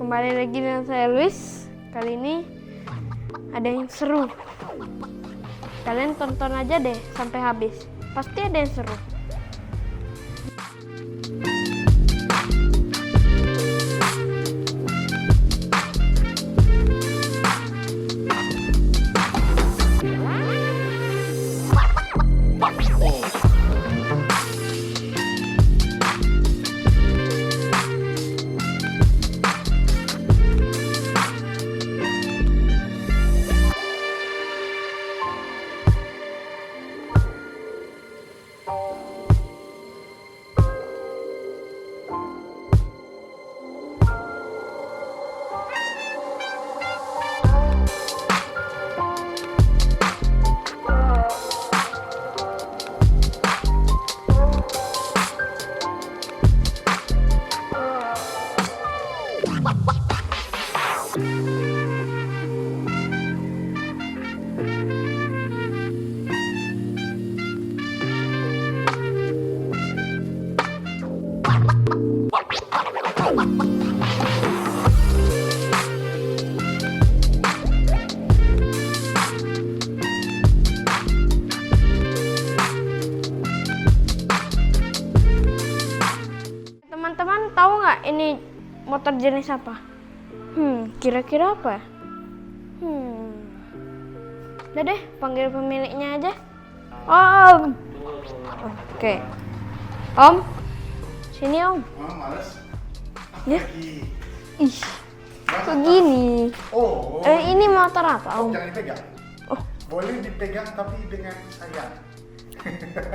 Kembali lagi dengan saya Luis. Kali ini ada yang seru. Kalian tonton aja deh sampai habis. Pasti ada yang seru. Teman-teman tahu nggak ini motor jenis apa? Kira-kira apa? Udah deh, panggil pemiliknya aja. Om. Oke. Om. Sini Om. Males. Ya. Ih. Kok gini? Oh. Ini motor apa Om? Jangan dipegang. Oh. Boleh dipegang tapi dengan sayang.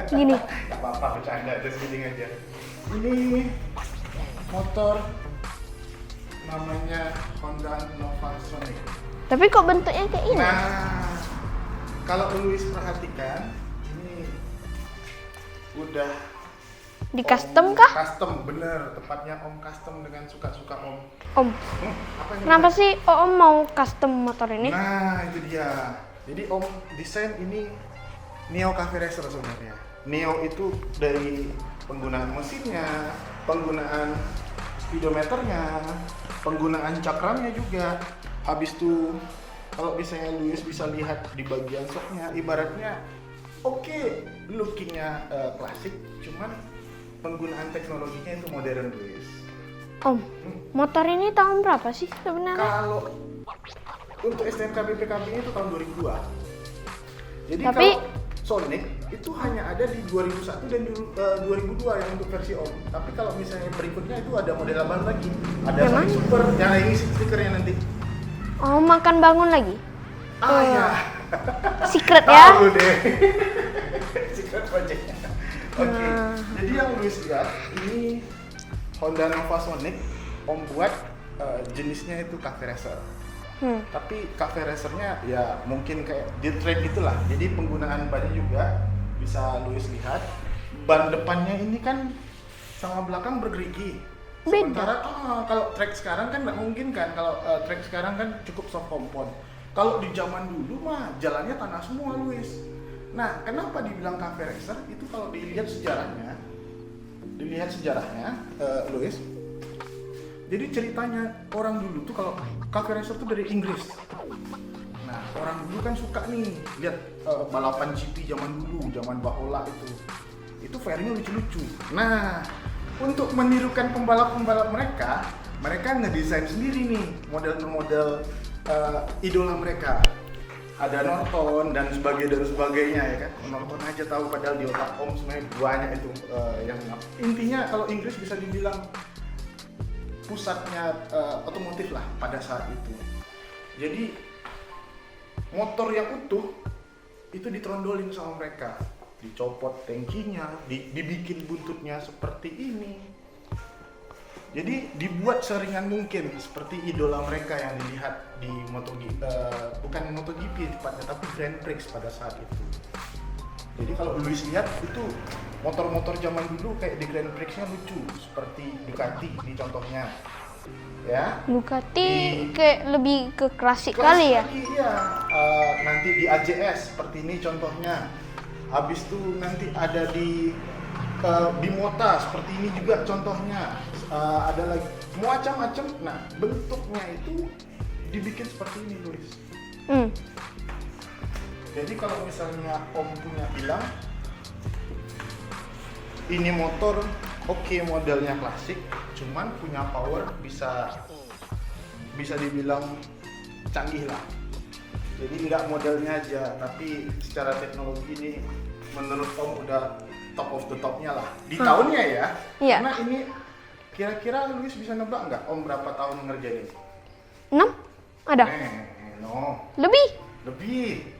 Gini. Gak apa-apa, bercanda, just kidding aja. Ini motor namanya Honda Nova Sonic. Tapi kok bentuknya kayak ini? Nah, kalau Luis perhatikan, ini udah Di custom kah? Custom, bener. Tepatnya Om custom dengan suka-suka Om. Om. Apa ini? Kenapa sih Om mau custom motor ini? Nah, itu dia. Jadi Om desain ini Neo Cafe Racer sebenarnya. Neo itu dari penggunaan mesinnya, penggunaan speedometernya, penggunaan cakramnya juga. Habis itu kalau misalnya Luis bisa lihat di bagian shocknya, ibaratnya oke, lookingnya klasik, cuman penggunaan teknologinya itu modern, Luis. Om, motor ini tahun berapa sih sebenarnya? Kalau untuk STNK BPKB itu tahun 2002. Jadi Tapi kalau Sonic itu hanya ada di 2001 dan 2002 yang untuk versi Om. Tapi kalau misalnya berikutnya itu ada model baru lagi. Ada Sonic Super, yang ini stikernya nanti. Oh, makan bangun lagi? Ya. Secret ya? Tahu deh. Secret project-nya. Oke. Jadi yang Luis lihat ini Honda Nova Sonic Om buat jenisnya itu Cafe Racer. Tapi Cafe Racernya ya mungkin kayak dirt track gitulah. Jadi penggunaan bannya juga bisa Luis lihat. Ban depannya ini kan sama belakang bergerigi. Sementara kalau track sekarang kan nggak mungkin kan. Kalau track sekarang kan cukup soft compound. Kalau di zaman dulu mah jalannya tanah semua, Luis. Nah, kenapa dibilang Cafe Racer? Itu kalau dilihat sejarahnya, Luis. Jadi ceritanya orang dulu tuh kalau Cafe Racer tuh dari Inggris. Nah, orang dulu kan suka nih lihat balapan GP zaman dulu, zaman Bahola itu. Itu fairingnya lucu-lucu. Nah, untuk menirukan pembalap-pembalap mereka ngedesain sendiri nih model-model idola mereka. Ada Norton dan sebagainya ya kan. Norton aja tahu padahal di otak Om sebenarnya banyak itu yang intinya kalau Inggris bisa dibilang pusatnya otomotif lah pada saat itu. Jadi motor yang utuh itu ditrondolin sama mereka, dicopot tangkinya, dibikin buntutnya seperti ini. Jadi dibuat seringan mungkin seperti idola mereka yang dilihat di bukan MotoGP tepatnya, tapi Grand Prix pada saat itu. Jadi kalau Luis lihat itu motor-motor zaman dulu kayak di Grand Prix-nya lucu, seperti Ducati ini contohnya. Ya. Ducati kayak lebih ke klasik kali ya? Iya. Nanti di AJS seperti ini contohnya. Habis itu nanti ada di bimota seperti ini juga contohnya. Ada lagi macam-macam. Nah, bentuknya itu dibikin seperti ini, Luis. Jadi kalau misalnya Om punya bilang ini motor oke, modelnya klasik, cuman punya power bisa dibilang canggih lah. Jadi nggak modelnya aja, tapi secara teknologi ini menurut Om udah top of the topnya lah di tahunnya ya. Iya. Karena ini kira-kira Luis bisa nebak nggak Om berapa tahun ngerjain ini? 6? Ada? No. Lebih.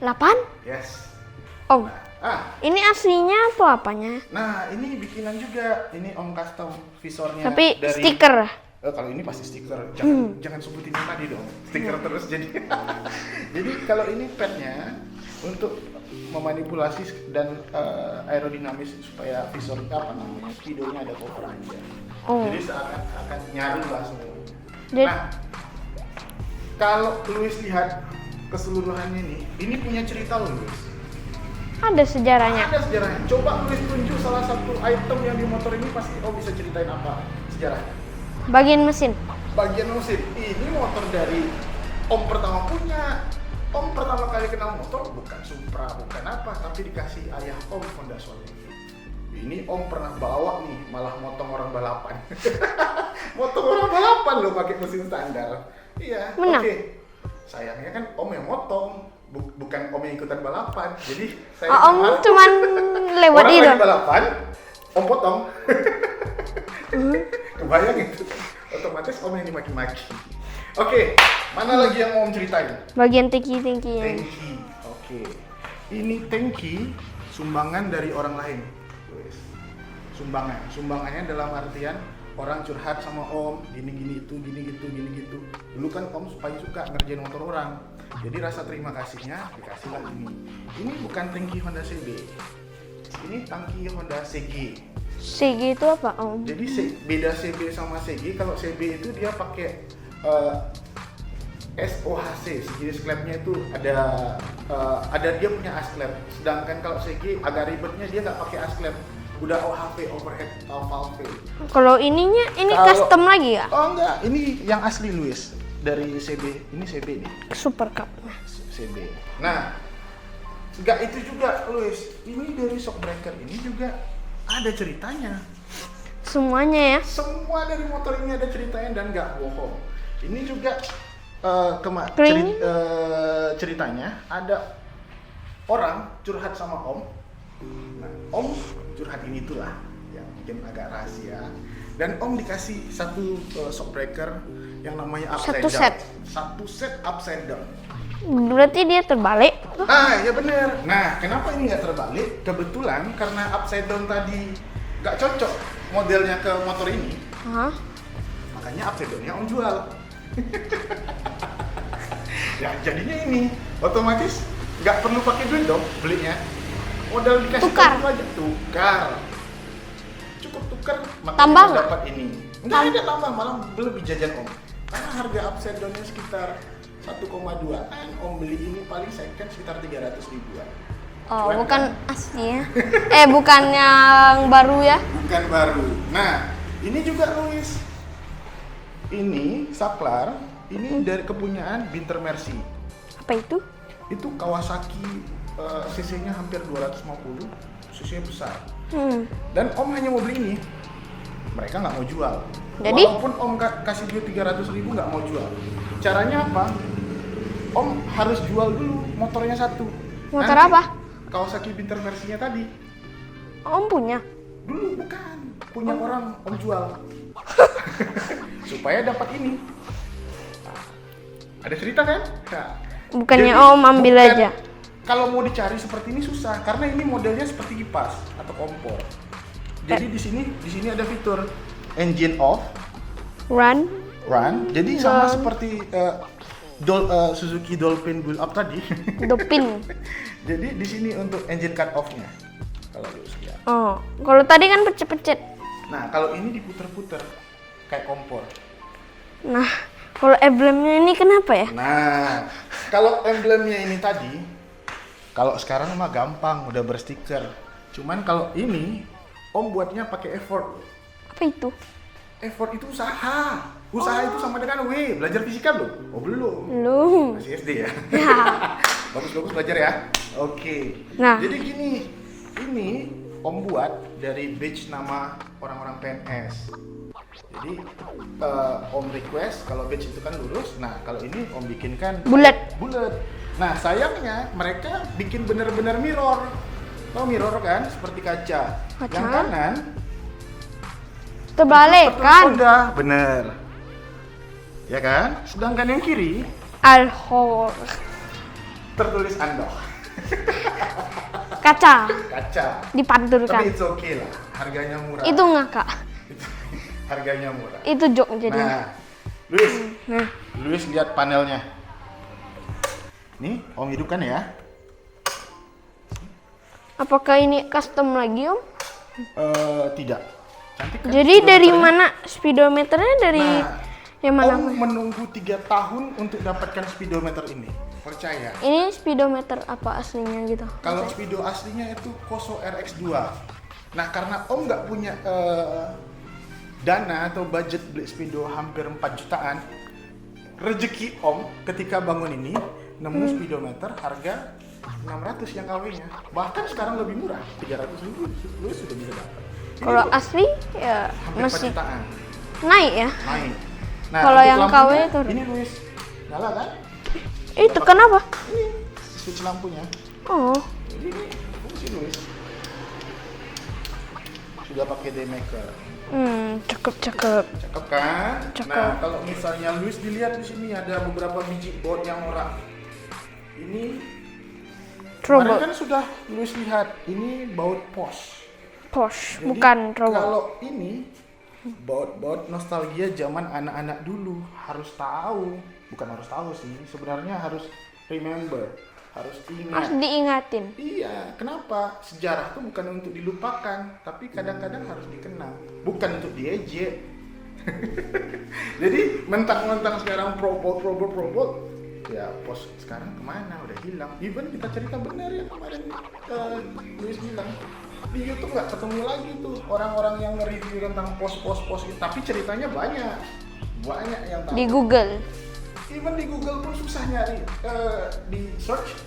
8? Yes. Om, Ah, ini aslinya atau apanya? nah ini bikinan juga. Ini Om custom visornya. Tapi dari stiker. kalau ini pasti stiker. Jangan sebutin yang tadi dong. Stiker terus jadi. Jadi kalau ini padnya untuk memanipulasi dan aerodinamis supaya visor videonya ada cover aja. Oh. Jadi akan nyaru lah semua. Jadi- Nah, kalau Luis lihat keseluruhannya ini punya cerita loh, Luis. Ada sejarahnya. Ada sejarahnya. Coba Luis tunjuk salah satu item yang di motor ini, pasti Om bisa ceritain apa sejarahnya. Bagian mesin. Bagian mesin. Ini motor dari Om pertama punya. Om pertama kali kenal motor bukan Supra, bukan apa, tapi dikasih ayah Om Honda Sonic. Ini Om pernah bawa nih, malah motong orang balapan. Motong orang balapan loh pakai mesin standar. Iya, Menang. oke. Sayangnya kan Om yang motong, bukan Om yang ikutan balapan. Jadi saya Om cuman lewat orang itu. lagi balapan, Om potong. Kebayang itu. Otomatis Om yang dimaki-maki. Oke, mana lagi yang mau Om ceritain? Bagian tangki-tangkinya. Tangki. Oke. Ini tangki sumbangan dari orang lain. Wes. Sumbangannya dalam artian orang curhat sama Om, gini itu, gini gitu. Dulu kan Om paling suka ngerjain motor orang. Jadi rasa terima kasihnya dikasihlah ini. Ini bukan tangki Honda CB. Ini tangki Honda CG. CG itu apa, Om? Jadi beda CB sama CG. Kalau CB itu dia pakai SOHC, sejenis klepnya itu ada dia punya asklep. Sedangkan kalau CG agak ribetnya, dia nggak pakai asklep, udah OHV, overhead valve. Kalau ini custom lagi ya? Oh enggak, ini yang asli Luis dari CB. Ini CB nih, Super Cup. CB. Nah, enggak itu juga Luis. Ini dari shockbreaker ini juga ada ceritanya. Semuanya ya? Semua dari motor ini ada ceritanya dan nggak bohong. Ini juga ceritanya ada orang curhat sama Om. Nah, Om curhat ini itulah yang bikin agak rahasia. Dan Om dikasih satu shockbreaker yang namanya upside Satu down. set. Satu set upside down. Berarti dia terbalik. Ah, ya bener. Nah, kenapa ini nggak terbalik? Kebetulan karena upside down tadi nggak cocok modelnya ke motor ini, Hah? makanya upside down-nya Om jual. Ya, jadinya ini otomatis nggak perlu pakai duit dong belinya. Modal dikasih Tukar. kartu aja, tukar. Cukup tukar, Tambah makanya nggak? dapat ini. Enggak ada tambah, malah lebih jajan Om. Karena harga upside down-nya sekitar 1,2an, Om beli ini paling second sekitar 300 ribuan. Oh, Cuan bukan kan? asli ya? Bukan yang baru ya? Bukan baru. Nah, ini juga Luis. Ini saklar, ini dari kepunyaan Binter Mercy. Apa itu? Itu Kawasaki, cc-nya hampir 250, cc-nya besar. Dan Om hanya mau beli ini, mereka nggak mau jual. Jadi? Walaupun Om kasih duit 300 ribu nggak mau jual. Caranya apa? Om harus jual dulu motornya satu. Motor Nanti apa? Kawasaki Binter Mercy-nya tadi. Om punya? Dulu bukan, punya orang Om jual. Supaya dapat ini. Nah, ada cerita kan? Nah, Bukannya jadi Om ambil bukan- aja? Kalau mau dicari seperti ini susah karena ini modelnya seperti kipas atau kompor. Jadi di sini ada fitur engine off, Run? run. Jadi sama seperti Suzuki Dolphin build up tadi. Dopin? Jadi di sini untuk engine cut off-nya. Kalau lu lihat. Oh, kalau tadi kan pecet-pecet. Nah, kalau ini diputer-puter kayak kompor. Nah, kalau emblemnya ini kenapa ya? Nah, kalau emblemnya ini tadi, kalau sekarang mah gampang, udah berstiker. Cuman kalau ini Om buatnya pakai effort. Apa itu? Effort itu usaha. Usaha itu sama dengan W. Belajar fisika belum? Oh belum. Belum. Masih SD ya? Ya. Bagus-bagus belajar ya. Oke. Nah. Jadi gini, ini Om buat dari badge nama orang-orang PNS. Jadi Om request kalau badge itu kan lurus. Nah kalau ini Om bikinkan Bulat. Bulat. Nah sayangnya mereka bikin bener-bener mirror. Tahu mirror kan? Seperti kaca. Kaca? Yang kanan Terbalik itu kan? Honda, bener. Ya kan? Sedangkan yang kiri Alhor. tertulis Andoh. Kaca. Kaca. Dipanturkan. Tapi it's okay lah. Harganya murah. Itu ngakak. Harganya murah. Itu joke jadi. Nah, Luis, Nah. Luis lihat panelnya. Nih, Om hidupkan ya. Apakah ini custom lagi, Om? Tidak. Cantik kan? Jadi dari speedometernya? mana speedometernya dari Nah, yang mana? Om menunggu 3 tahun untuk dapatkan speedometer ini. Percaya. Ini speedometer apa aslinya gitu? Kalau speedo aslinya itu Koso RX2. Nah, karena Om nggak punya dana atau budget beli speedo hampir 4 jutaan, rezeki Om ketika bangun ini nemu speedometer harga 600 yang KW-nya. Bahkan sekarang lebih murah, 300.000 lu sudah bisa dapat. Ini Kalau loh, asli ya hampir 4 masih jutaan naik ya. naik. Kalau untuk yang lampunya, KW turun. ini Luis nyala kan? Itu kenapa? Ini switch lampunya. Oh, Jadi ini fungsi Luis. Sudah pakai daymaker. cakep cakep. Cakep kan? Cakep. Nah, kalau misalnya Luis dilihat di sini ada beberapa biji board yang norak. Ini kemarin Trouble. kan sudah Luis lihat, ini baut pos. Posh, Jadi, bukan trouble. kalau ini baut nostalgia zaman anak-anak dulu, harus tahu, bukan harus tahu sih, sebenarnya harus remember, harus Harus ingat. diingatin. Iya, kenapa? Sejarah itu bukan untuk dilupakan, tapi kadang-kadang harus dikenang, bukan untuk diejek. Jadi mentang-mentang sekarang probot, ya pos sekarang kemana? Udah hilang. Even kita cerita benar ya kemarin Luis bilang di YouTube nggak ketemu lagi tuh orang-orang yang nge-review tentang pos itu, tapi ceritanya banyak yang tahu. Di Google. Even di Google pun susah nyari, di search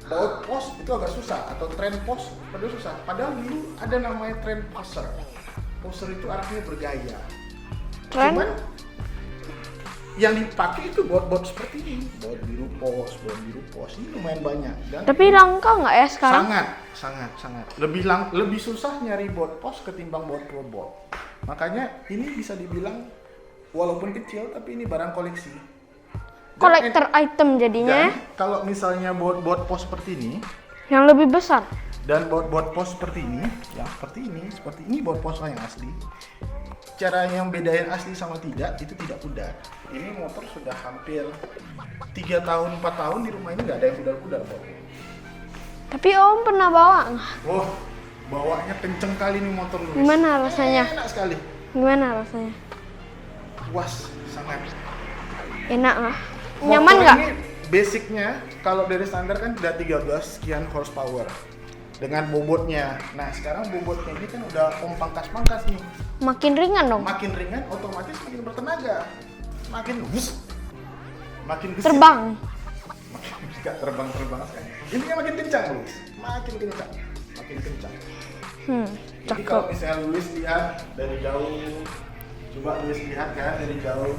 baut pos itu agak susah, atau trend pos padahal susah. Padahal dulu ada namanya trend poser. Poser itu artinya bergaya. Trend? Cuman yang dipakai itu baut seperti ini, baut biru pos ini lumayan banyak. Dan Tapi langka nggak ya sekarang? sangat lebih susah nyari baut pos ketimbang baut probot. Makanya ini bisa dibilang walaupun kecil tapi ini barang koleksi. Kolektor item jadinya. Dan kalau misalnya baut pos seperti ini Yang lebih besar. dan baut pos seperti ini, yang seperti ini baut pos yang asli. Cara yang bedain asli sama tidak itu tidak pudar. Ini motor sudah hampir 3 tahun 4 tahun di rumah ini nggak ada yang pudar bautnya. Tapi Om pernah bawa nggak? Wah, bawanya kenceng kali nih motor Luis. Gimana rasanya? Enak sekali. Gimana rasanya? Puas sangat. Enak lah. Motor Nyaman nggak? Ini basicnya kalau dari standar kan udah 13 sekian horsepower dengan bobotnya. Nah sekarang bobotnya ini kan udah Om pangkas nih. Makin ringan dong. Makin ringan otomatis makin bertenaga. Makin gesit. Terbang. Enggak terbang sekali. Intinya makin kencang Luis. Makin kencang. Jadi kalau Cakep. misalnya Luis lihat dari jauh, coba Luis lihat kan dari jauh.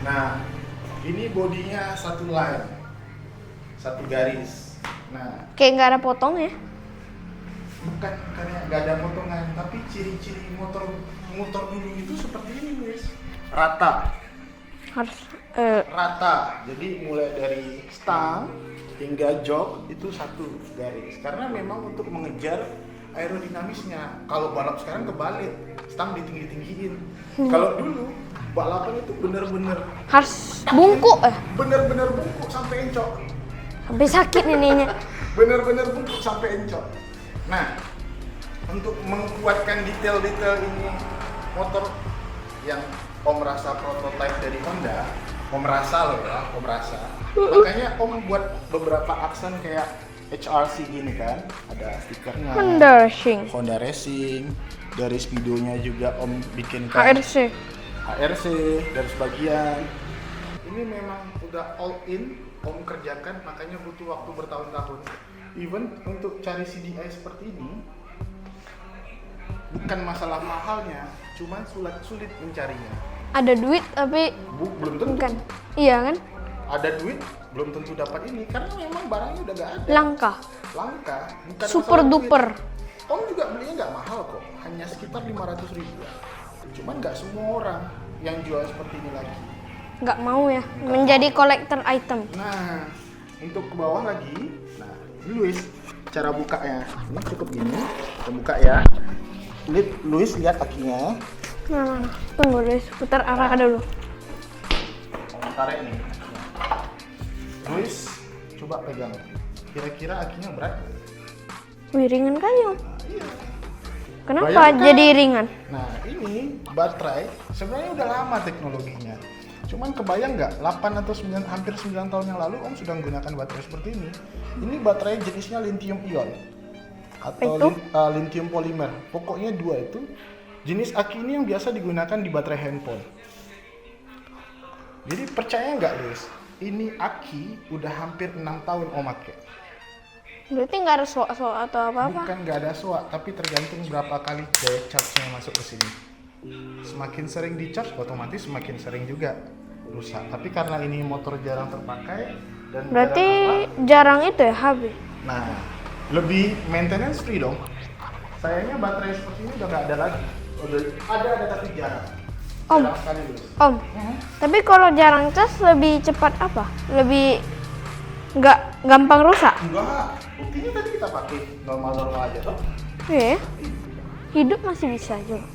Nah, ini bodinya satu line, satu garis. Nah, Kayak nggak ada potong ya? bukan karena nggak ada potongan, tapi ciri-ciri motor dulu itu seperti ini Luis. Rata. Harus. Rata. Jadi mulai dari stang hingga jok itu satu garis. Karena memang untuk mengejar aerodinamisnya. Kalau balap sekarang kebalik, stang ditinggi-tinggiin. Kalau dulu balapan itu bener-bener Harus bungkuk ya? bener-bener bungkuk sampai encok. Sampai sakit ininya. Bener-bener bungkuk sampai encok. Nah, untuk menguatkan detail-detail ini motor yang Om rasa prototipe dari Honda, Om rasa loh ya, Om rasa. Makanya Om buat beberapa aksen kayak HRC gini kan, ada stikernya. Honda Racing. Honda Racing. Dari speedonya juga Om bikinkan. HRC. HRC dari sebagian. Ini memang udah all in Om kerjakan, makanya butuh waktu bertahun-tahun. Even untuk cari CDI seperti ini bukan masalah mahalnya, cuman sulit mencarinya. Ada duit tapi Belum tentu. bukan. Iya kan? Ada duit belum tentu dapat ini karena memang barangnya udah gak ada. Langka. Bukan Super masalah duper. duit. Om juga belinya nggak mahal kok, hanya sekitar 500.000. Cuman nggak semua orang yang jual seperti ini lagi. Nggak mau ya menjadi collector item. Nah, untuk ke bawah lagi, nah ini Luis cara bukanya. Ini cukup gini, kita buka ya. Luis lihat akinya. Nah, tunggu deh, putar arah dulu. Om tarik nih. Luis coba pegang. Kira-kira akinya berat? Wih, ringan kali Om. Iya. Kenapa Bayangkan. jadi ringan? Nah ini baterai sebenarnya udah lama teknologinya. Cuman kebayang nggak 8 atau 9, hampir 9 tahun yang lalu Om sudah menggunakan baterai seperti ini. Ini baterai jenisnya lithium ion atau lithium polymer. Pokoknya dua itu. Jenis aki ini yang biasa digunakan di baterai handphone. Jadi percaya nggak Luis? Ini aki udah hampir 6 tahun Om pakai. Berarti nggak ada soak-soak atau apa-apa? Bukan nggak ada soak, tapi tergantung berapa kali daya charge-nya masuk ke sini. Semakin sering di charge, otomatis semakin sering juga rusak. Tapi karena ini motor jarang terpakai dan Berarti jarang itu ya habis. nah, lebih maintenance free dong. Sayangnya baterai seperti ini udah nggak ada lagi. Udah ada tapi jarang. Om. Jarang sekali Luis. Om, tapi kalau jarang cas lebih cepat apa? Lebih nggak gampang rusak? Enggak, buktinya tadi kita pakai normal-normal aja toh. Iya. Hidup masih bisa juga.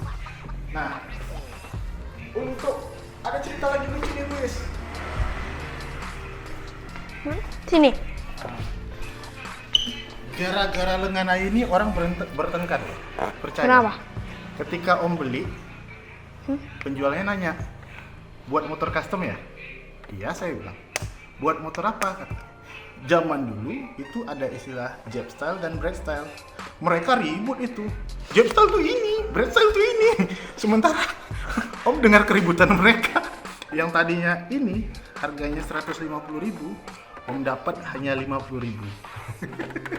Nah, untuk ada cerita lagi lucu nih Luis. Sini. Gara-gara lengan ayu ini orang bertengkar. Percaya? Kenapa? Ketika Om beli, penjualnya nanya, buat motor custom ya? Iya, saya bilang. Buat motor apa? Zaman dulu itu ada istilah Jap style dan Bread style. Mereka ribut itu. Jap style tuh ini, Bread style tuh ini. Sementara Om dengar keributan mereka. Yang tadinya ini harganya 150.000, Om dapat hanya 50.000.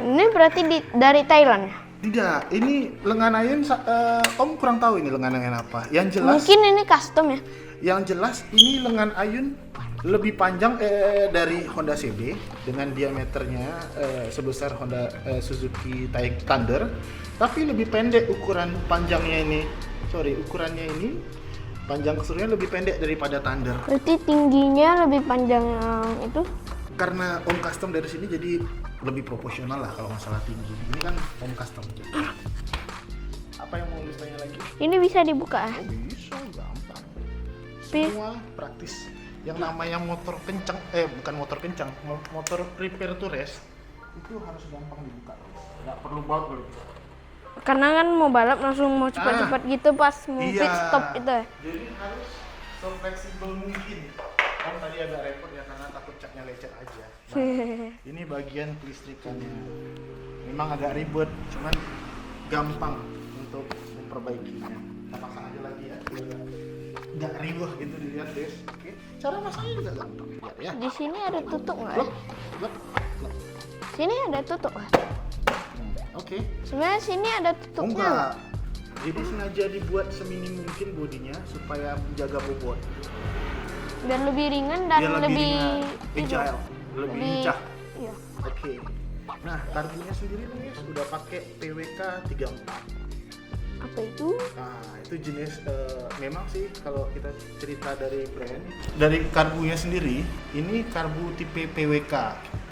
Ini berarti dari Thailand. Tidak, ini lengan ayun Om kurang tahu ini lengan ayun apa. Yang jelas Mungkin ini custom ya. Yang jelas ini lengan ayun lebih panjang dari Honda CB dengan diameternya sebesar Honda Suzuki Thunder, tapi lebih pendek ukuran panjangnya ini. Ukurannya ini panjang keseluruhannya lebih pendek daripada Thunder. Berarti tingginya lebih panjang yang itu. Karena Om custom dari sini jadi lebih proporsional lah kalau masalah tinggi. Ini kan Om custom. Apa yang mau tanya lagi? Ini bisa dibuka ya? Oh bisa, gampang. Tapi- Semua praktis. Yang namanya motor kencang, bukan motor kencang, motor prepare to race itu harus gampang dibuka. Nggak perlu baut dulu. Karena kan mau balap langsung mau cepat-cepat gitu pas mau pit stop itu ya. Jadi harus fleksibel mungkin. Om tadi agak repot ya karena takut catnya lecet aja. Nah, ini bagian kelistrikannya. Memang agak ribet, cuman gampang untuk memperbaikinya. Kita pasang aja lagi ya. Nggak riuh gitu dilihat guys. Oke. Cara masangnya juga gampang. Lihat ya. Di sini ada tutup nggak? Blok, Ya? blok, blok. Sini ada tutup nggak? Oke. Sebenarnya sini ada tutupnya. Enggak. Jadi sengaja dibuat seminim mungkin bodinya supaya menjaga bobot. Biar lebih ringan dan Biar lebih ringan, agile, lebih lincah. Iya. Oke. Nah, karbunya sendiri nih sudah pakai PWK 34. Apa itu? Nah, itu jenis memang sih kalau kita cerita dari brand, dari karbunya sendiri, ini karbu tipe PWK.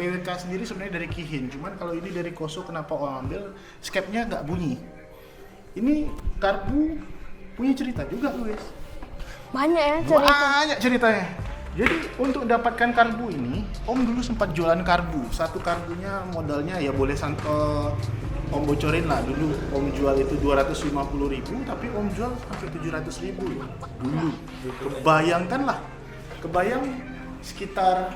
PWK sendiri sebenarnya dari Kihin, cuman kalau ini dari Koso kenapa orang ambil skepnya nggak bunyi. Ini karbu punya cerita juga, Luis. Banyak ya cerita. Banyak ceritanya. Jadi untuk dapatkan karbu ini, Om dulu sempat jualan karbu. Satu karbunya modalnya ya boleh Om bocorin lah dulu. Om jual itu 250.000, tapi Om jual sampai 700.000 dulu. Kebayang sekitar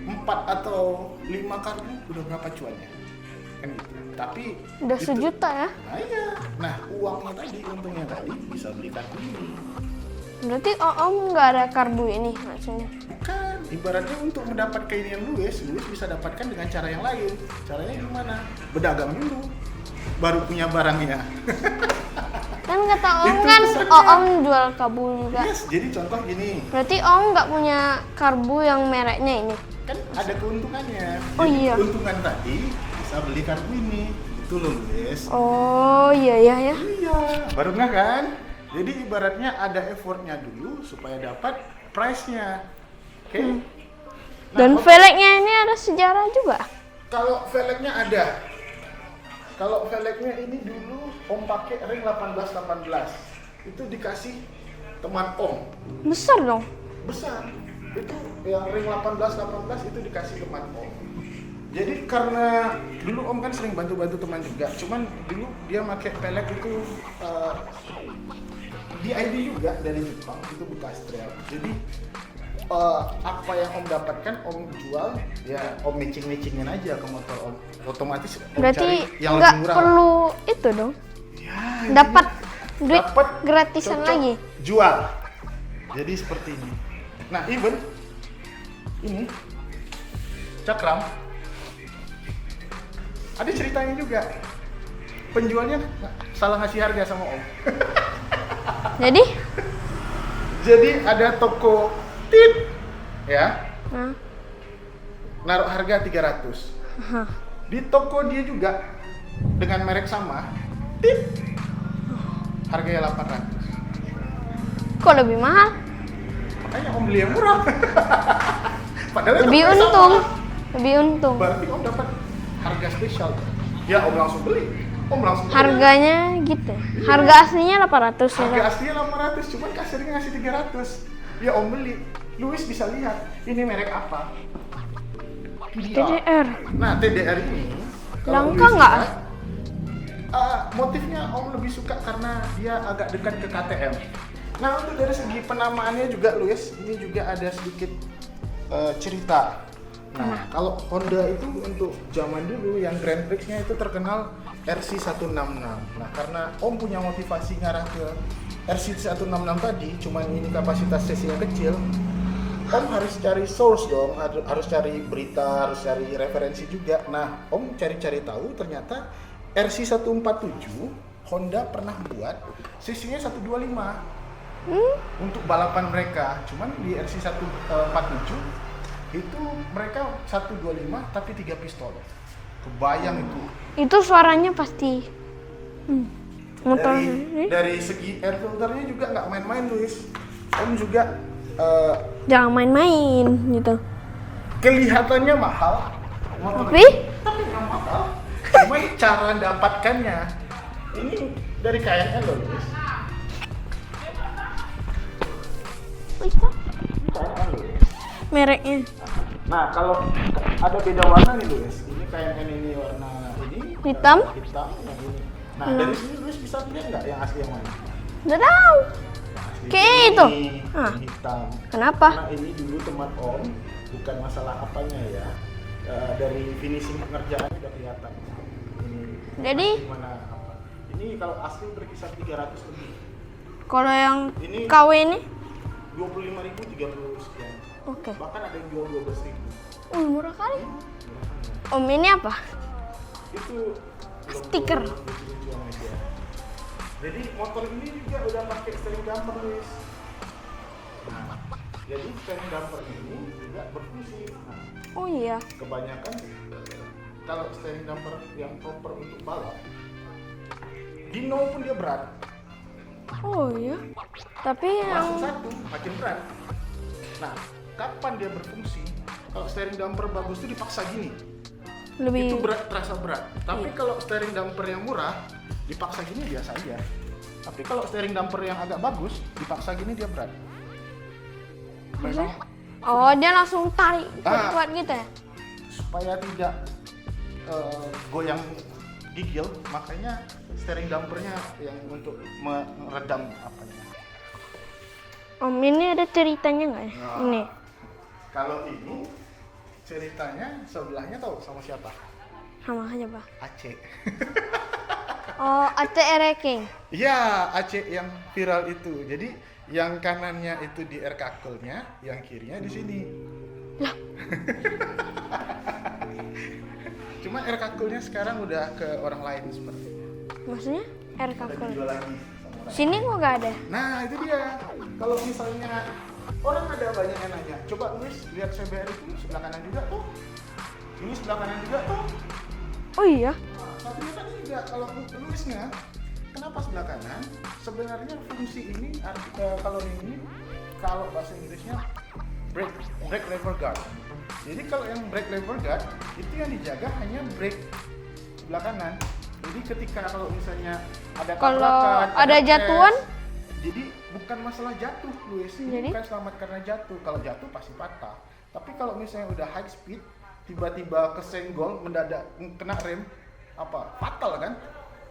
4 atau 5 karbu udah berapa cuannya? Kan gitu. Tapi Udah itu- sejuta ya? Nah iya. Nah uangnya tadi, untungnya tadi bisa beli karbu ini. Berarti Om nggak ada karbu ini maksudnya? Bukan, ibaratnya untuk mendapat keinian Luis bisa dapatkan dengan cara yang lain. Caranya gimana? Berdagang dulu, baru punya barangnya. Kan kata Om Itu kan pesannya. Om jual karbu juga. Yes, jadi contoh gini, Berarti Om nggak punya karbu yang mereknya ini? kan ada keuntungannya. Oh, Jadi iya. keuntungan tadi bisa beli karbu ini. Itu loh Luis. Oh iya ya. Iya, baru nggak kan? Jadi ibaratnya ada effortnya dulu supaya dapat price-nya. Oke? Nah, Dan velgnya ini ada sejarah juga. kalau velgnya ada. Kalau velgnya ini dulu Om pakai ring 1818. Itu dikasih teman Om. Besar dong. Besar. Itu yang ring 1818 itu dikasih teman Om. Jadi karena dulu Om kan sering bantu-bantu teman juga. Cuman dulu dia pakai pelet itu DID juga dari Jepang, itu bekas trail. Jadi apa yang Om dapatkan Om jual, ya Om matching-matchingin aja ke motor Om. Otomatis Om Berarti cari yang nggak lebih murah. perlu itu dong. Ya, Dapat intinya duit dapat gratisan cocok, lagi. jual. Jadi seperti ini. Nah, even ini cakram ada ceritanya juga. Penjualnya salah ngasih harga sama Om. Jadi, Jadi ada toko tit ya, nah, naruh harga 300. aha. Di toko dia juga dengan merek sama, tit harganya 800. Kok lebih mahal? Makanya Om beli yang murah. Padahal Lebih tokonya untung. sama. Lebih untung. Berarti Om dapat harga spesial. Ya Om langsung beli. Om langsung beli. Harganya gitu. Harga aslinya 800 ya. Harga Dok? aslinya 800, cuman kasirnya ngasih 300. Ya Om beli. Luis bisa lihat ini merek apa. TDR. Nah TDR ini kalau Langka Luis nggak? lihat, motifnya Om lebih suka karena dia agak dekat ke KTM. Nah untuk dari segi penamaannya juga Luis, ini juga ada sedikit cerita. Nah kalau Honda itu untuk zaman dulu yang Grand Prix-nya itu terkenal RC166. Nah karena Om punya motivasi ngarah ke RC166 tadi, cuman ini kapasitas cc yang kecil, Om harus cari source dong, harus cari berita, harus cari referensi juga. Nah, Om cari-cari tahu ternyata RC147 Honda pernah buat cc-nya 125 untuk balapan mereka. Cuman di RC147 itu mereka 125 tapi 3 pistol. Kebayang itu. Itu suaranya pasti. Motor ini. Dari segi air filternya juga nggak main-main, Luis. Om juga Jangan main-main gitu. kelihatannya mahal, Tapi tapi nggak mahal. Cuma cara dapatkannya ini dari KNL loh, Luis. KNL loh, Luis. mereknya. Nah kalau ada beda warna nih, Luis. Ini KNL ini warna ini Hitam? hitam yang ini. Nah dari sini Luis bisa lihat nggak yang asli yang mana? Udah tahu. Asli Kayak ini, itu? ini Ah. hitam. Kenapa? Karena ini dulu teman Om, bukan masalah apanya ya. Dari finishing pengerjaannya udah kelihatan. Ini Jadi? asli mana apa. Ini kalau asli berkisar 300 lebih. Kalau yang Ini- KW ini? 25.000 30 sekian. Oke. Bahkan ada yang jual 12.000. Murah kali. Om ini apa? Itu Stiker. lucu-lucuan aja. Jadi motor ini juga udah pakai steering damper, Luis. Nah, jadi steering damper ini juga berfungsi. Nah, Oh iya. kebanyakan kalau steering damper yang proper untuk balap, Dino pun dia berat. Oh iya. Tapi Langsung yang satu makin berat. Nah, kapan dia berfungsi? Kalau steering damper bagus itu dipaksa gini, itu lebih berat, terasa berat. Tapi Iya. kalau steering damper yang murah, dipaksa gini biasa aja. Tapi kalau steering damper yang agak bagus, dipaksa gini dia berat. Memang Oh, dia langsung tarik Ah. kuat-kuat gitu ya? supaya tidak goyang gigil, makanya steering dampernya yang untuk meredam apanya. Om ini ada ceritanya nggak ya? Nah. Ini. Kalau ini ceritanya sebelahnya tahu sama siapa? Sama aja, Pak. Aceh. Oh, ATR King. Iya, Aceh yang viral itu. Jadi yang kanannya itu di air kakelnya, yang kirinya di sini. Lah. Cuma air kakelnya sekarang udah ke orang lain sepertinya. Maksudnya air Udah kakel. dijual lagi sama orang. Sini kok nggak ada? Nah, itu dia. Kalau misalnya orang ada banyak yang nanya, coba Luis lihat CBR itu sebelah kanan juga tuh. Ini sebelah kanan juga tuh. Oh iya. Nah, satunya tadi juga kalau Luisnya kenapa sebelah kanan? Sebenarnya fungsi ini kalau bahasa Inggrisnya brake lever guard. Jadi kalau yang brake lever guard itu yang dijaga hanya brake sebelah kanan. Jadi ketika kalau misalnya ada Kalau tabrakan, ada crash, jatuhan? jadi bukan masalah jatuh, Luis. Ini Jadi? bukan selamat karena jatuh. Kalau jatuh pasti patah. Tapi kalau misalnya udah high speed, tiba-tiba kesenggol, mendadak kena rem, apa? Fatal kan?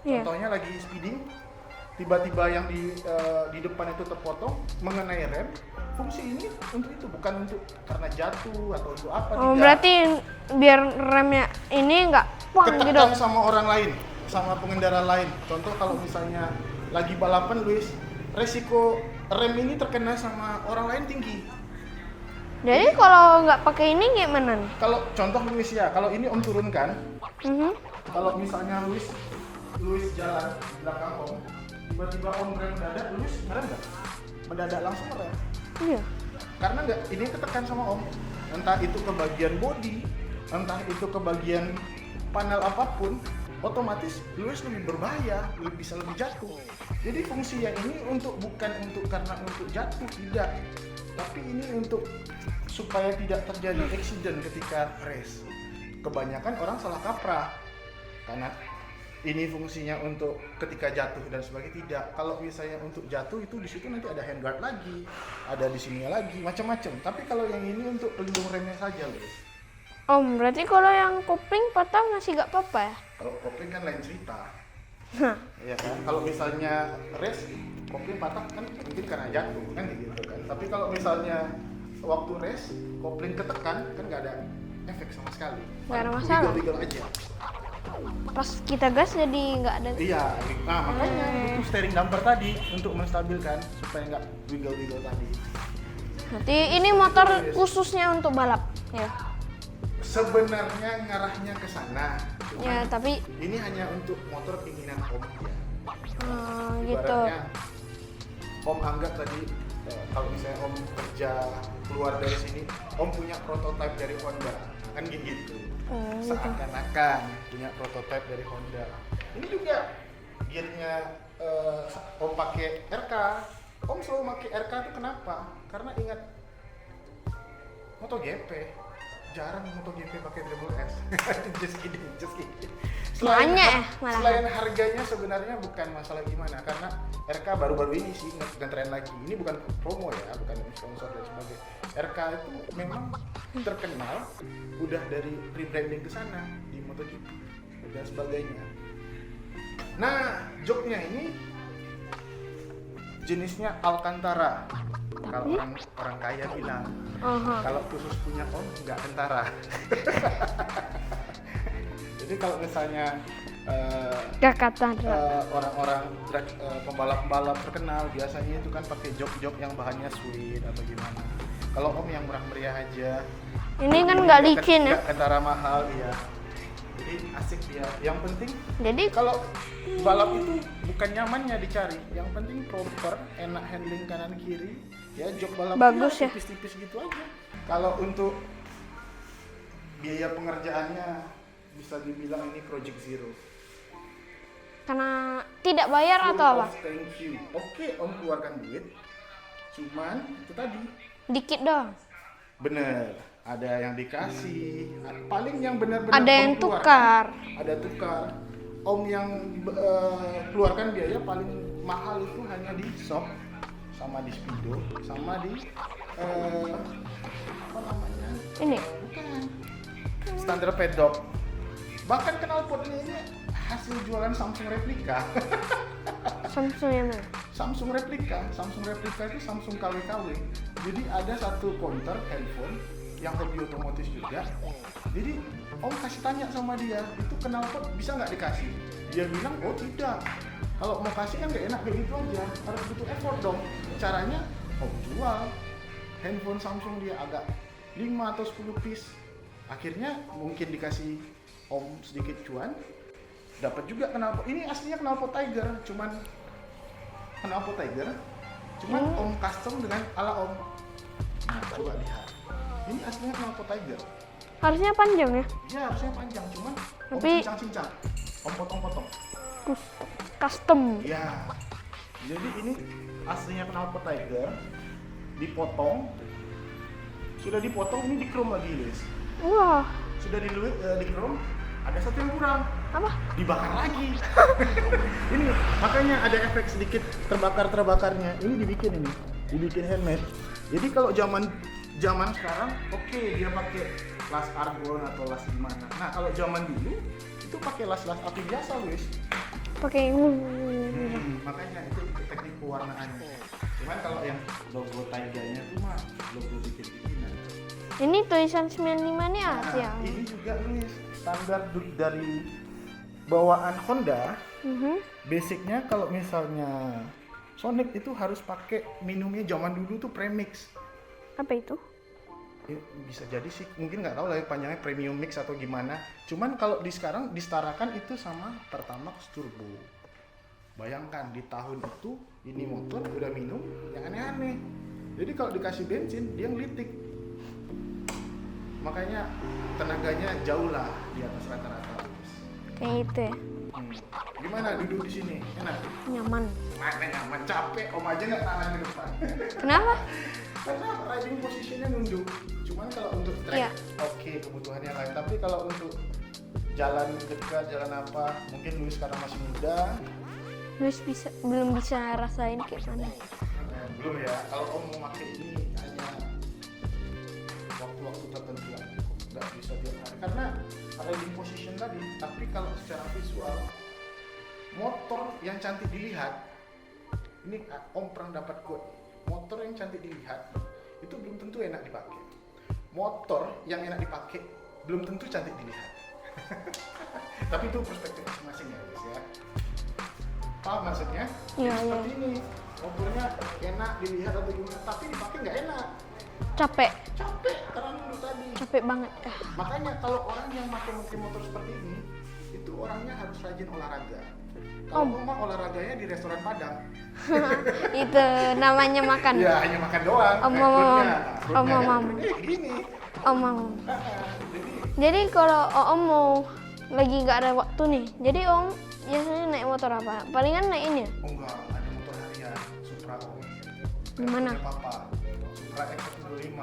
Iya. Contohnya lagi speeding, tiba-tiba yang di depan itu terpotong, mengenai rem. Fungsi ini untuk itu, bukan untuk karena jatuh atau untuk apa. Oh, tidak. berarti biar remnya ini nggak puang gitu. Ketekan sama orang lain, sama pengendara lain. Contoh kalau misalnya lagi balapan, Luis, resiko rem ini terkena sama orang lain tinggi. Jadi kalau nggak pakai ini gimana nih? Kalau contoh Luis ya, kalau ini Om turunkan, Mhm. kalau misalnya Luis jalan di belakang Om, tiba-tiba Om rem mendadak, Luis ngerem nggak? Mendadak langsung ngerem. Iya. Karena nggak, ini ketekan sama Om. Entah itu ke bagian bodi, entah itu ke bagian panel apapun, otomatis Luis lebih berbahaya, bisa lebih jatuh. Jadi fungsi yang ini bukan untuk karena untuk jatuh, tidak. Tapi ini untuk supaya tidak terjadi accident ketika race. Kebanyakan orang salah kaprah karena ini fungsinya untuk ketika jatuh dan sebagainya, tidak. Kalau misalnya untuk jatuh itu di situ nanti ada handguard lagi, ada di sini lagi, macam-macam. Tapi kalau yang ini untuk pelindung remnya saja, Luis. Om, berarti kalau yang kopling patah masih nggak apa-apa ya? Kalau kopling kan lain cerita. Hah. Iya kan? Kalau misalnya race, kopling patah kan mungkin karena jatuh kan gitu kan. Tapi kalau misalnya waktu race, kopling ketekan kan nggak ada efek sama sekali. Nggak ada masalah. Wiggle aja. Pas kita gas jadi nggak ada. Iya, nah makanya butuh steering damper tadi untuk menstabilkan supaya nggak wiggle tadi. Berarti ini motor khususnya untuk balap, ya? Sebenarnya ngarahnya ke sana. Ya, tapi Ini hanya untuk motor keinginan Om ya. gitu. Ibaratnya Om anggap tadi kalau misalnya Om kerja keluar dari sini, Om punya prototipe dari Honda, kan gitu. Gitu. Seakan-akan punya prototipe dari Honda. Ini juga gearnya Om pakai RK. Om selalu pakai RK itu kenapa? Karena ingat MotoGP. Jarang MotoGP pakai Triple S. just kidding. Banyak malah. Selain harganya sebenarnya bukan masalah gimana, karena RK baru-baru ini sih ngetren lagi. Ini bukan promo ya, bukan sponsor dan sebagainya. RK itu memang terkenal udah dari rebranding ke sana di MotoGP dan sebagainya. Nah, joknya ini jenisnya Alcantara. Kalau orang kaya bilang, kalau khusus punya Om nggak kentara. Jadi kalau misalnya orang-orang pembalap-pembalap terkenal biasanya itu kan pakai jok-jok yang bahannya sweet atau gimana. Kalau Om yang murah meriah aja. Ini kan nggak licin ya? Nggak kentara mahal ya. Jadi asik dia. Yang penting Jadi kalau balap itu bukan nyamannya dicari, yang penting proper, enak handling kanan kiri, ya jok balap Bagus ya? tipis-tipis gitu aja. Kalau untuk biaya pengerjaannya bisa dibilang ini project zero. karena tidak bayar atau apa? Thank you. Oke, Om keluarkan duit, cuman itu tadi Dikit doang. bener. Ada yang dikasih, paling yang benar-benar Ada yang Om keluarkan, tukar. ada tukar. Om yang keluarkan biaya paling mahal itu hanya di shop, sama di Speedo, sama di apa namanya? Ini Bukan. Standar pedok. Bahkan knalpotnya ini hasil jualan Samsung replika. Samsung yang mana? Samsung replika itu Samsung KW-KW. Jadi ada satu counter handphone yang hobi otomotif juga. Jadi Om kasih tanya sama dia, itu knalpot bisa nggak dikasih? Dia bilang, oh tidak. Kalau mau kasih kan nggak enak kayak gitu aja, harus butuh effort dong. Caranya Om jual handphone Samsung dia agak 5 atau 10 piece. Akhirnya mungkin dikasih Om sedikit cuan, dapat juga knalpot. Ini aslinya knalpot Tiger, cuman knalpot Tiger, cuman Om custom dengan ala Om. Nah, coba lihat. Ini aslinya knalpot Tiger. Harusnya panjang ya? Ya harusnya panjang, cuman Om Tapi- cincang-cincang, Om potong-potong. Custom. Ya, jadi ini aslinya knalpot Tiger, dipotong, sudah dipotong ini di chrome lagi guys. Wah, Sudah di chrome, ada satu yang kurang, apa? dibakar lagi. Ini makanya ada efek sedikit terbakarnya. Ini dibikin handmade. Jadi kalau zaman sekarang, oke, dia pakai las argon atau las gimana. Nah kalau zaman dulu itu pakai las api biasa guys. Pakai Makanya itu teknik pewarnaannya. Cuman kalau yang logo Tigernya itu mah logo bikin-bikinan. Ini tulisan 95 nih Asia. Ini juga nih standar dari bawaan Honda. Basicnya kalau misalnya Sonic itu harus pakai minumnya zaman dulu tuh premix. Apa itu? Bisa jadi sih, mungkin nggak tahu lah panjangnya premium mix atau gimana. Cuman kalau di sekarang disetarakan itu sama Pertamax Turbo. Bayangkan di tahun itu ini motor udah minum yang aneh-aneh. Jadi kalau dikasih bensin dia ngelitik. Makanya tenaganya jauh lah di atas rata-rata. Kayak itu ya? Gimana duduk di sini? Enak? Nyaman. Mana nyaman, capek. Om aja nggak tahan ke depan. Kenapa? Karena riding posisinya nunduk. Cuman kalau untuk track, Iya. oke, kebutuhannya lain. Tapi kalau untuk jalan dekat, jalan apa, mungkin Luis karena masih muda. Luis belum bisa rasain kayak mana. Belum ya. Kalau Om mau pakai ini hanya waktu-waktu tertentu lah. Nggak bisa tiap hari. Karena riding position tadi. Tapi kalau secara visual, motor yang cantik dilihat, ini Om pernah dapat quote. Motor yang cantik dilihat itu belum tentu enak dipakai. Motor yang enak dipakai belum tentu cantik dilihat. Tapi itu perspektif masing-masing ya guys ya. Paham maksudnya? Iya, Jadi seperti iya. ini, motornya enak dilihat atau gimana, tapi dipakai nggak enak. Capek. Capek karena nunduk tadi. Capek banget. Makanya kalau orang yang pakai motor seperti ini, itu orangnya harus rajin olahraga. Kalau mau olahraganya di restoran Padang. Itu namanya makan. Ya hanya makan doang. Gini. Om. Jadi Jadi kalau Om mau lagi nggak ada waktu nih, jadi Om biasanya naik motor apa? Palingan naik ini ya? oh enggak, ada motor harian Supra Om. Gimana? Punya Papa. Supra X125.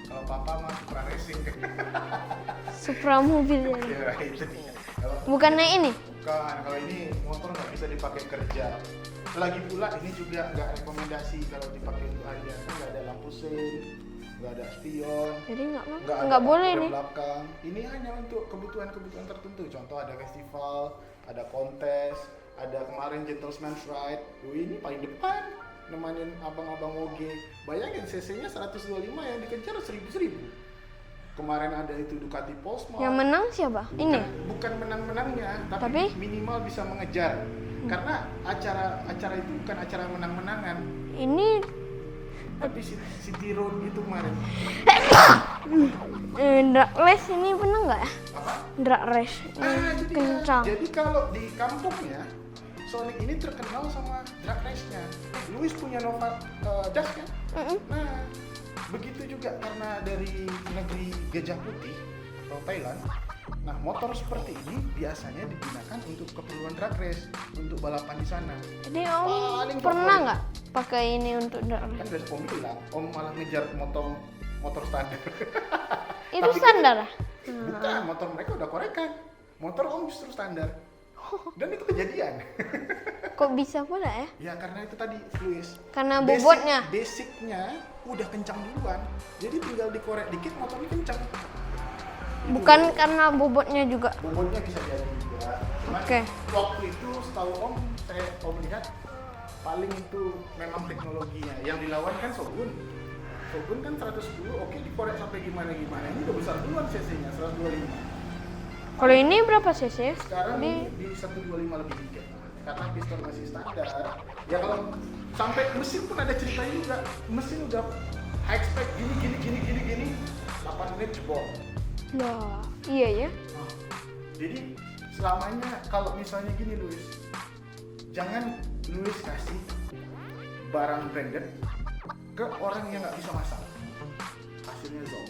Kalau Papa mah Supra Racing kayak gitu. Supra mobil ya. Ya itu dia. Kalau Bukan naik ini? bukan, kalau ini motor nggak bisa dipakai kerja. Lagi pula ini juga nggak rekomendasi kalau dipakai untuk harian. Nggak ada lampu sein, nggak ada spion, Jadi nggak nggak ada boleh lampu nih. belakang. Ini hanya untuk kebutuhan-kebutuhan tertentu. Contoh ada festival, ada kontes, ada kemarin Gentleman's Ride. Ini paling depan nemanin abang-abang moge. Bayangin cc-nya 125 yang dikejar 1000. Kemarin ada itu Ducati Polesmart. Yang menang siapa? Ini. Bukan menang-menangnya, tapi Tapi? minimal bisa mengejar. Karena acara itu bukan acara menang-menangan, Ini tapi City Road itu kemarin. drag race ini menang nggak ya? Apa? Drag race. Jadi Kencang. Jadi kalau di kampungnya Sonic ini terkenal sama drag race-nya. Luis punya Nova Dust kan? Nah, begitu juga karena dari negeri Gajah Putih atau Thailand. Nah, motor seperti ini biasanya digunakan untuk keperluan drag race, untuk balapan di sana. Jadi Om Paling pernah favorit. nggak pakai ini untuk drag race? Kan udah Om bilang, Om malah ngejar motor standar. Itu Tapi standar ya? Bukan, motor mereka udah korekan. Motor Om justru standar. Dan itu kejadian. Kok bisa pula ya? Ya karena itu tadi Luis. Karena bobotnya. Basicnya udah kencang duluan. Jadi tinggal dikorek dikit motornya kencang. Bukan karena bobotnya juga. Bobotnya bisa jadi juga. Cuman Oke. waktu itu setahu Om lihat paling itu memang teknologinya. Yang dilawan kan Shogun. Shogun kan 110, oke dikorek sampai gimana-gimana. Ini udah besar duluan cc-nya, 125. Kalau ini berapa cc? Sekarang di 125 lebih dikit. Karena piston masih standar. Ya kalau sampai mesin pun ada ceritanya juga. Mesin udah high spec gini. 8 menit jebol. Lah, iya ya. Nah, jadi selamanya kalau misalnya gini Luis, jangan Luis kasih barang branded ke orang yang nggak bisa masak, hasilnya zonk.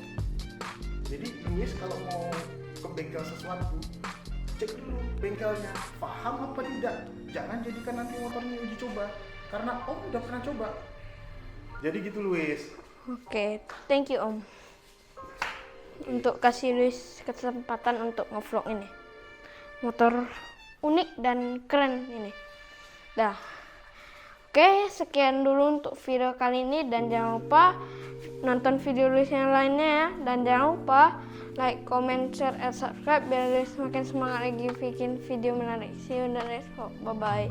Jadi Luis kalau mau ke bengkel sesuatu, cek dulu bengkelnya paham apa tidak. Jangan jadikan nanti motornya uji coba, karena Om udah pernah coba. Jadi gitu Luis. Oke, thank you Om untuk kasih Luis kesempatan untuk nge-vlog ini. Motor unik dan keren ini. Dah. Oke, sekian dulu untuk video kali ini dan jangan lupa nonton video Luis yang lainnya ya. Dan jangan lupa like, comment, share, and subscribe biar Luis makin semangat lagi bikin video menarik. See you in the next vlog. Bye bye.